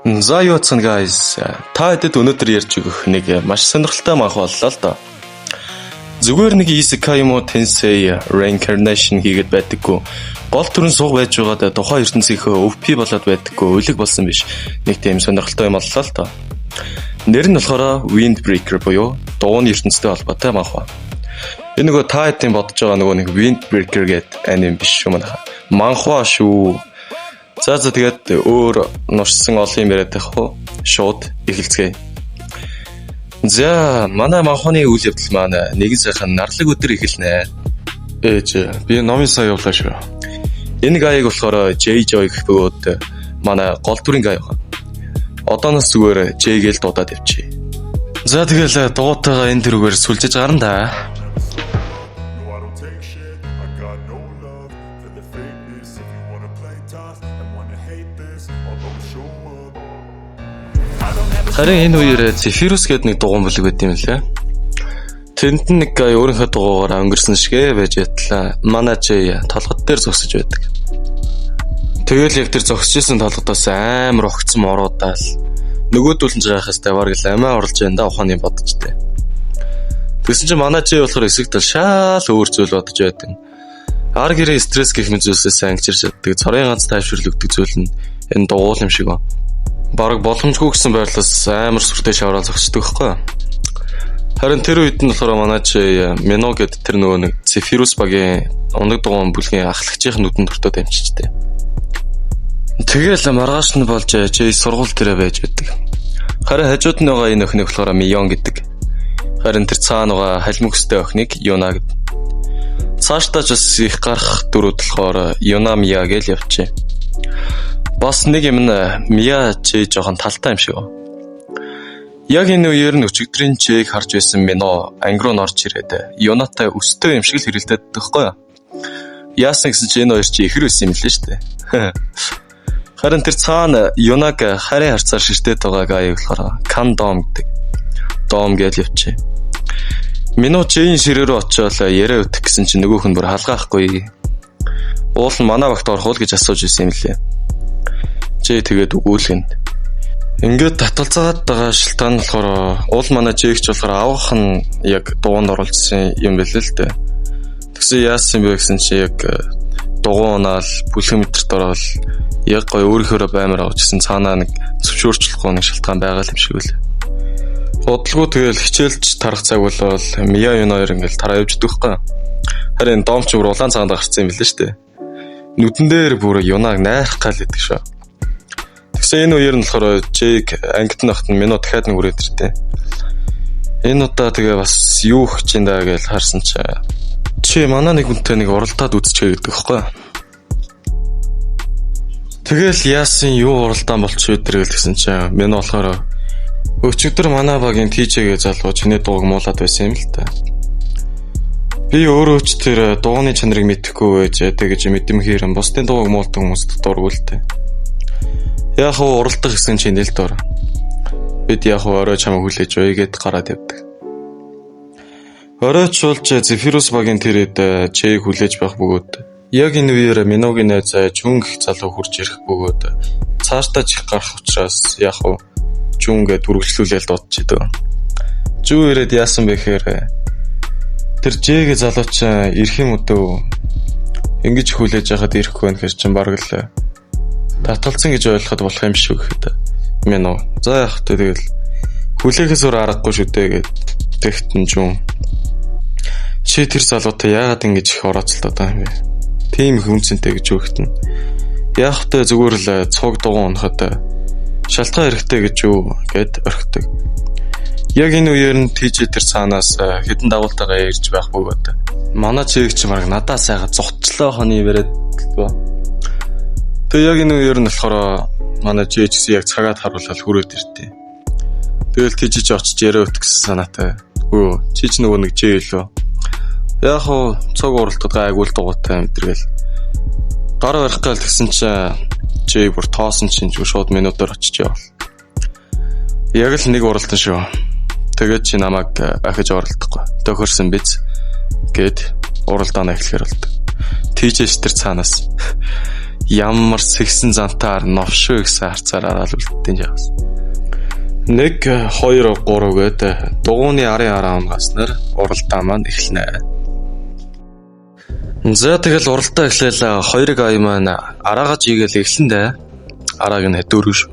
За юу цан guys. Та хэдэд өнөөдөр ярьж өгөх нэг маш сонирхолтой манхва боллоо л доо. Зүгээр нэг Isekai юм уу Tensei Reincarnation хийгээд байдаггүй. Гол төрн сууг байж байгаад тухайн ертөнцийнхөө OP болоод байдаггүй өлег болсон биш. Нэг тийм сонирхолтой юм боллоо л доо. Нэр нь болохоор Windbreaker буюу дууны ертөнцтэй холбоотой манхва. Энэ нөгөө та хэдийн бодож байгаа нөгөө нэг Windbreaker гэдэг аним биш юм аа. Манхва шүү. За тэгээд өөр нурсан олон юм яриад байх уу? Шууд эхэлцгээе. За манай манханы үйл явдал маань нэгэн сайхан нарлаг өдөр эхэлнэ. Ээж би номын сая явуулаа шүү. Энэ гаяг болохоор J-Joy гэх бөгөөд манай гол дүрийн гаяг. Одооноос зүгээр J-гээл дуудаад явчих. За тэгэл дуутайгаа энэ төрөөр сүлжиж гарна да. Харин энэ үеэр Zephyrus гэдэг нэг дугуйн бүлэг байт юм лээ. Тэнд нэг гай өөрийнхөө дугуйгаар өнгөрсөн шигэ байж ятлаа. Манай J толгод дээр зогсож байдаг. Тэгэл яг тэр зогсож исэн толгодоос амар огцсон моруудаал нөгөөдүүлэн жаахаас таваар гэл амиа орлож байна да ухааны бодож тээ. Тэгсэн чинь манай J болохоор эсэг тал шаал өөр зүйл бодож байдаг. Ар гэрээ стресс гэх мэт зүйлсээс ангичирч яддаг. Цорын ганц тайвширлагддаг зүйл нь энэ дугуйл юм шиг ба. Бараг боломжгүй гэсэн байдлаас амар сүртэй шаврал зогсдог байхгүй. Харин тэр үед нь болохоор манай J Meno гэдэг тэр нөгөө нэг Zephyrus багийн ундаг дугуйн бүлгийн ахлагчийн нүдэнд төртөө дамжичтэй. Тэгэл маргааш нь болж J сургууль дээрээ байж байдаг. Харин хажууд нь байгаа энэ охиныг болохоор Mion гэдэг. Харин тэр цаана байгаа халимгстэй охиныг Yuna гэдэг. Цаашдаа ч бас их гарах дөрүүд болохоор Yuna Mia гэж явжээ. Бас нэг юм Mia J жоохон талтай юм шиг. Яг энэ үеэр нь өчигдрийн J-г харж байсан Meno анги руу орж ирээд Yunaтай өстэй юм шиг л хэрэлдээд байхгүй юу? Яасан гэсэн чинь энэ хоёр чи ихэр байсан юм лээ шүү дээ. Харин тэр цаана Yunag харийн харцаар ширтээд байгаа гай болохоор Kandom гэдэг. Dom гэж явчихэ. Meno J-ийн ширээ рүү очиод яриа өтөх гэсэн чинь нөгөөх нь бүр халгаахгүй. Уул нь манай багт орох уу гэж асууж ирсэн юм лээ. J тэгээд өгүүлгэн. Ингээд таталцаад байгаа шилтгаан болохоор уул манай J-ч болохоор авах нь яг дугуунд оруулсан юм байл л дээ. Тэгсэн яасан бэ гэсэн чи яг дугуй унаал бүлэг метрт ороод яг гой өөрийнхөө баймаар авч гисэн цаанаа нэг зөвшөөрчлөхгүй нэг шилтгаан байгаа юм шиг үлээ. Бодлого тэгэл хичээлж тарах цаг болол Mia Yuna хоёр ингээд тараа явж дөхөхгүй. Харин Dom ч бүр улаан цагаанд гарцсан юм билээ шүү дээ. Нүдэн дээр бүр Yunag найрах гал гэдэг шүү. Тэгсэн энэ үеэр нь болохоор J ангид нахт нь Meno дахиад нэг үрээд иртээ. Энэ удаа тэгээ бас юу хийж ин даа гэж харсан чи манай нэг хүнтэй нэг уралдаад үзчихээ гэдэг хэвхэв. Тэгэл яасан юу уралдаан болчих вэ тэр гэсэн чи Meno болохоор өчигдөр манай багийн TJ-гээ залгуу чиний дууг муулаад байсан юм л та. Би өөрөө ч тэр дууны чанарыг мэдэхгүй байж тэгэж мэдэмхээр бусдын дууг муулдаг хүмүүст дурггүй л та. Яг уу уралдах гэсэн чинь л дор. Бид яг орой чамаа хүлээж байгээд гараад явдаг. Оройч болж Zephyrus багийн тэрэд J хүлээж байх бөгөөд яг энэ үеэр Menoгийн найз Jung гэх залуу хурж ирэх бөгөөд цаашдаа чих гарах учраас яг уу Jung-гээ дүрвчлүүлээд дуудчихдаг. Jung ирээд яасан бэ гэхээр тэр J-гээ залууч ирэх юм өдөө ингэж хүлээж яхад ирэхгүй байх хэрэг чинь бараг л татгалцсан гэж ойлгоход болох юм шүү гэхэд Meno. За яг тэгэл хүлээхээс өөр аргагүй шүү дээ гэд тэгтэн Jung. Чи тэр залуутай яагаад ингэж их орооцолтой байгаа юм бэ? Тийм их үнцэнтэй гэж өгөхт нь. Яг тэ зүгээр л цуг дугуй унахад шалтгаан хэрэгтэй гэж юу гэд орхидог. Яг энэ үеэр нь TJ тэр цаанаас хэдэн дагуултайгаа ярьж байх бөгөөд манай J-г чи марг надаа сайхан зутчлаа хоны яриад ба. Тэгээ яг энэ үеэр нь болохоор манай J гэсэн яг цагаад харуулаад хүрээд иртээ. Тэгэл TJ ч очиж яриа өтөх гэсэн санаатай. Өө чи ч нөгөө нэг J лөө. Яг уу цог уралтад айгуул дугуйтай мэдэргээл гар барих гал тэгсэн чи J бүр тоосон чинь шууд минутаар очиж явал. Яг л нэг уралтан шүү. Тэгээд чи намайг ахиж оролдохгүй. Тохирсон биз гэд уралдаанаа эхлэхээр болдог. TJ тэр цаанаас ямар сэгсэн зантаар новшгүй гэсэн харцаар араал үлддэж байгаас. 1 2 3 гээд дугууны арын араа хамгаснаар уралдаа маань эхэлнэ. За тэгэл уралдаа эхлээл 2 ая маань араагаж игээл эхлэндээ арааг нь дөөрөв шүү.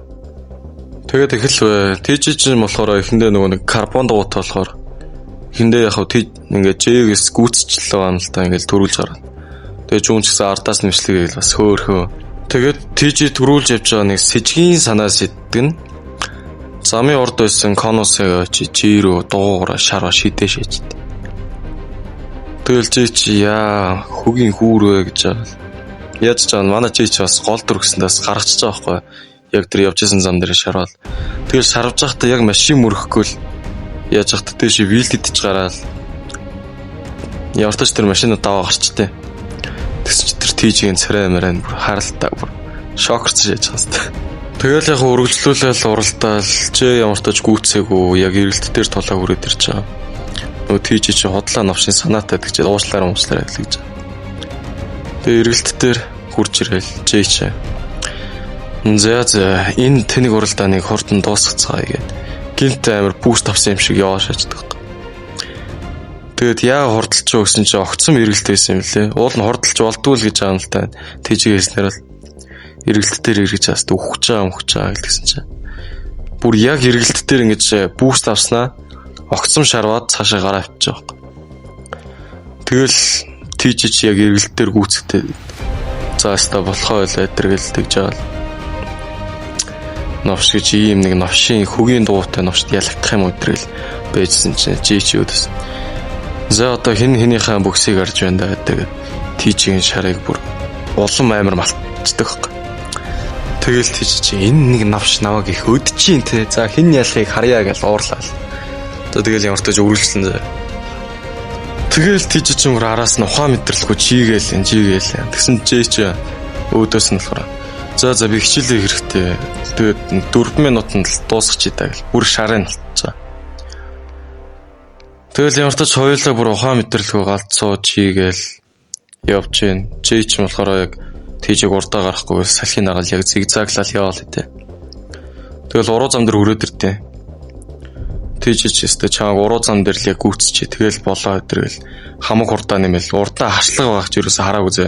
Тэгээд эхэлвэ. Тийч чинь болохоор эхэндээ нөгөө нэг карбон дугуйтай болохоор эхэндээ яг хав ингээд J-гээс гүйцэжлээ байна л да ингээд төрүүлж гараад. Тэгээд жуун ч гэсэн ардаас нэмшлэгээл бас хөөхөө. Тэгээд TG төрүүлж явж байгаа нэг сэжгийн санаа сэдгэн замын урд байсан конусыг чи J-рүү дугуугаар шарва шидээ шээжтэй. Тэгэл чи яа хөгийн хүүрвэ гэж байгаа. Яаж ч аа манай чи бас гол дүргсэндээс гаргачихж байгаа байхгүй. Яг тэр явж исэн зам дээр шарвал. Тэгэл шарвж байхдаа яг машин мөрөхгүй л яаж хат тийш вилдэж гараал. Явартаж тэр машинаа даваа гарчтэй. Тэгс чи тэр TG-ийн царай мэрэн бүр харалтаа бүр шокерч яаж хастаа. Тэгэл яг өргөжлүүлэл уралдаал J ямар ч тач гүйтсээгүү яг эргэлт дээр толоо хүрээд ирж байгаа. Нөгөө TG чи хотлоо навшин санаатай гэж уушлаараа эхлэж байгаа. Тэгээ эргэлт дээр хурж ирээл J чи. За энэ тэнийг уралдааныг хурдан дуусгацгаая гээд гинт амир буст авсан юм шиг яваа шаачдаг. Тэгээд яа хурдалж байгаа гэсэн чи огцом эргэлт байсан юм лээ. Уул нь хурдалж болдгүй л гэж байгаа юм л та. TG-ээснээр л эргэлт дээр эргэж хааст өгч байгаа гэсэн чи. Бүр яг эргэлт дээр ингэж буст авснаа огцом шарваад цаашаа гараа авчих жоох. Тэгэл TG чи яг эргэлт дээр гүйцэхдээ заастаа болохоо байлаа тэргээл тэгж байгаа. Новш гэж ийм нэг новшийн хөгийн дуутай новшд ялагдах юм өдрөл байжсэн чинь J-ч өөдөс. За одоо хинийхээ бүксийг арж байна да гэдэг TG-ийн шарыг бүр улам амар малтчихдаг. Тэгэл TG чи энэ нэг навш наваг их өдчихин те. За хин ялахыг харьяа гэж уурлаа. За тэгэл ямар ч таж үргэлжлэн заа. Тэгэл TG чи мөр араас нь ухаан мэдрэлгүй чигээл. Тэгсэн J чи өөдөөс нь болохоор за би хичээлээ хэрэгтэй. Тэгээд 4 минутанд л дуусгачих гэх бүр шарын болчихоо. Тэгэл ямар ч тач хоёулаа бүр ухаан мэдрэлгүй галзуу чигээл явж гин. J ч болохоор яг TG-г урдаа гарахгүй салхины нагаал яг зигзаглал яваал хэвтэй. Тэгэл уруу зам дээр хүрээд ирдээ. TG ч өстө чааг уруу зам дээр л яг гүйцчихээ. Тэгэл болоо өдрөл хамаг хурдаа нэмэл урдаа харшлага багч ерөөсө хараагүй зэ.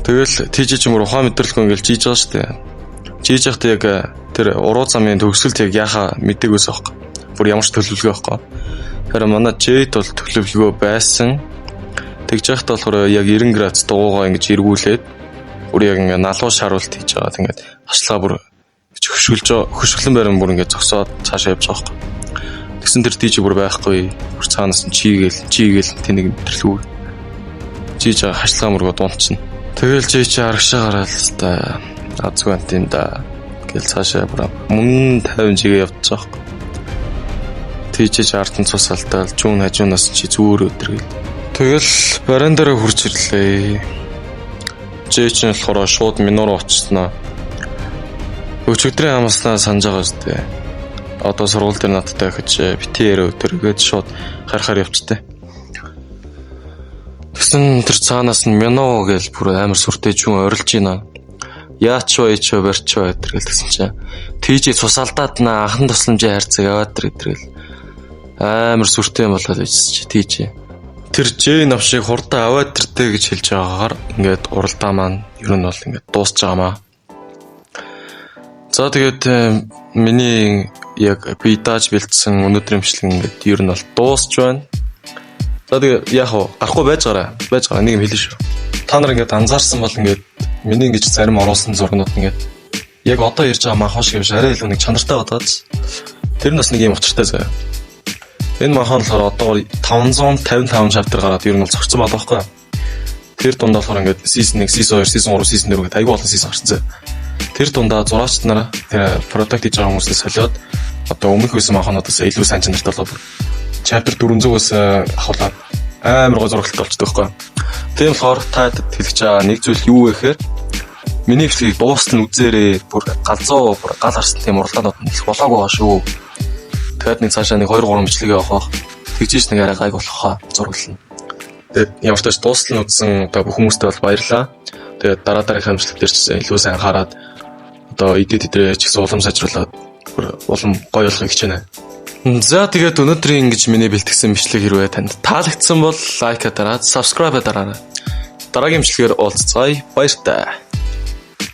Тэгэл TG ч мөр ухаан мэдрэлгүй ингээл жийж байгаа штэ. Жийж байхдаа яг тэр уруу замын төгсгөлд яг яхаа мэдээгөөс аахгүй. Бүр ямар ч төлөвлөгөө байхгүй. Тэгэхээр манай J-д бол төлөвлөгөө байсан. Тэгж байхдаа болохоор яг 90 градус дугуугаа ингэж эргүүлээд бүр яг ингээ налуу шаруулт хийж байгаа. Тэгээд хашлага бүр хөшгөлөн байран бүр ингээ зогсоод цаашаа явж байгаа байхгүй. Тэгсэн тэр TG бүр байхгүй. Бүр цаанаас нь чигээл тэнийг мэдрэлгүй. Жийж байгаа хашлага мөргөө дуунчна. Тэгэл чи арагшаа гараал л та азгүй антин да гэл цаашаа бүр мөн 50 жигээ явчих واخ. Тийч артын цус алдаал жуун хажуунаас чи зүүр өдргөл. Тэгэл баран дээр хурж ирлээ. Жээч нь болохоор шууд минор очсноо. Өчигдрийн амснаа санаж байгаа зү. Одоо сургууль дээр надтай гэж битээр өдргээд шууд харахаар явцтай. Тэгсэн тэр цаанаас нь Мяно гэж бүр амар сүртэй жуун орилж байна. Яач вэ барч вэ гэсэн чинь TG цусалдаад на анхан тусламжийн хайрцаг аваад тэргээл амар сүртэй юм болоод байжсэн чи TG. Тэр J навшиг хурдаа аваад тэртэй гэж хэлж байгаагаар ингээд уралдаа маань ер нь бол ингээд дуусч байгаамаа. За тэгээд миний яг би дааж бэлдсэн өнөөдрийн имчилэг ингээд ер нь бол дуусч байна. За тэгээ яг гарахгүй байж байгаа нэг юм хэлнэ шүү. Та нар ингээд анзаарсан бол ингээд миний ингэж зарим оруулсан зургууд ингээд яг одоо ярьж байгаа манхан шиг биш арай илүү нэг чанартай бодооц. Тэр нь бас нэг юм учиртай заяа. Энэ манхан болохоор одоо 555 chapter гараад ер нь бол зогссон байгаа байхгүй. Тэр дундаа болохоор ингээд season 1, season 2, season 3, season 4 гэдэг аягүй олон season гарсан заяа. Тэр дундаа зурагч нараа тэр product хийж байгаа хүмүүсээс солиод одоо өмнөх байсан манхануудаас илүү сайн чанартай болоо. Chapter 400-аас ахуулаад амар гой зурагтай болчихдог байхгүй. Тийм болохоор та хэлж байгаа нэг зүйл юу вэ гэхээр миний бичлэгийг дуустал үзээрээ бүр галзуу бүр гал харсан тийм уралдаанууд нь их болоогүй байгаа шүү. Тэгээд нэг цаашаа нэг 2-3 бичлэгээ авах. Тэгжээч нэг арай гайг болох хаа зураглана. Тэгээд ямар ч тач дуустал нь үзсэн одоо бүх хүмүүстээ бол баярлалаа. Тэгээд дараагийнхаа амжилт дээр ч илүү сайн хараад одоо эдитэрээ ч гэсэн улам сайжруулад улам гоё болохыг хичээнэ. За тэгээд өнөөдрийн ингэж миний бэлтгэсэн бичлэг хэрвээ танд таалагдсан бол лайка дараад, subscribe дараарай. Дараагийн бичлэгээр уулзцаая. Баяр таа.